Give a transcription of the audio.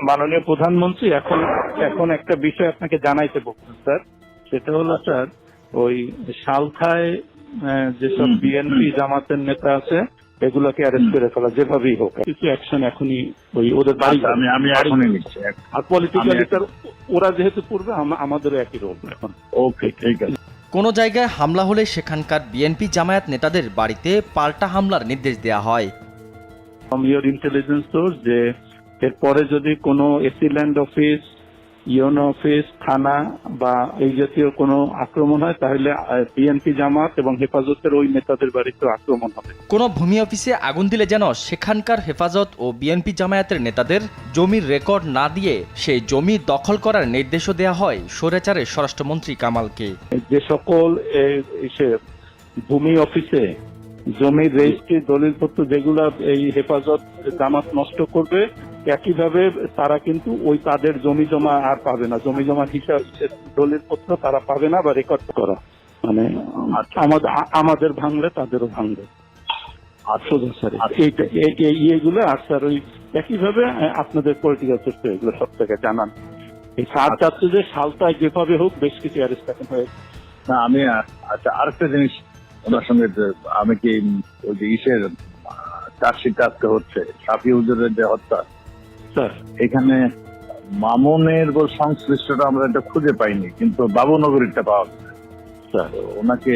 মাননীয় প্রধানমন্ত্রী এখন এখন একটা বিষয় আপনাকে জানাইতে বলছেন স্যার, সেটা হলো স্যার ওই সালখায় যেসব বিএনপি জামাতের নেতা আছে এগুলোকে অ্যারেস্ট করে ফেলা যেভাবেই হোক, কিছু অ্যাকশন এখনই ওই ওদের বাড়ি আমি এখনই নিচ্ছি। আর পলিটিক্যালি স্যার ওরা যেহেতু করবে আমাদেরও একই রোল এখন। ওকে, ঠিক আছে। কোনো জায়গায় হামলা হলে সেখানকার বিএনপি জামায়াত নেতাদের বাড়িতে পাল্টা হামলার নির্দেশ দেওয়া হয়। ফ্রম ইওর ইন্টেলিজেন্স সোর্স যে এরপরে যদি কোনো AC land office, UNO office, থানা বা এই জাতীয় কোনো আক্রমণ হয় তাহলে বিএনপি জামাত এবং হেফাজতের ওই নেতাদের বাড়িতে আক্রমণ হবে। কোনো ভূমি অফিসে আগুন দিলে যেন সেখানকার হেফাজত ও বিএনপি জামায়াতের নেতাদের জমির রেকর্ড না দিয়ে সেই জমি দখল করার নির্দেশও দেওয়া হয় স্বৈরাচারের স্বরাষ্ট্রমন্ত্রী কামালকে। যে সকল ভূমি অফিসে জমির রেজিস্ট্রি দলিলপত্র যেগুলা এই হেফাজত জামাত নষ্ট করবে, একইভাবে তারা কিন্তু ওই তাদের জমি জমা আর পাবে না, জমি জমার হিসাব দলিলপত্র তারা পাবে না বা রেকর্ড করা, মানে আমাদের ভাঙলে তাদেরও ভাঙবে। এইগুলো আর স্যার ওই একইভাবে আপনাদের পলিটিক্যাল সোর্স এগুলো সব থেকে জানান। এই সার চাচ্ছে যে সালটায় যেভাবে হোক বেশ কিছু অ্যারেস্ট এখন হয়েছে। না আমি আচ্ছা আরেকটা জিনিস ওনার সঙ্গে, আমি কি ওই যে ইসের চার্জশিট আজকে হচ্ছে শাফি হুজুরের যে হত্যা, স্যার এখানে মামুনের সংশ্লিষ্টটা আমরা এটা খুঁজে পাইনি, কিন্তু বাবুনগরীরটা পাওয়া গেছে। স্যার ওনাকে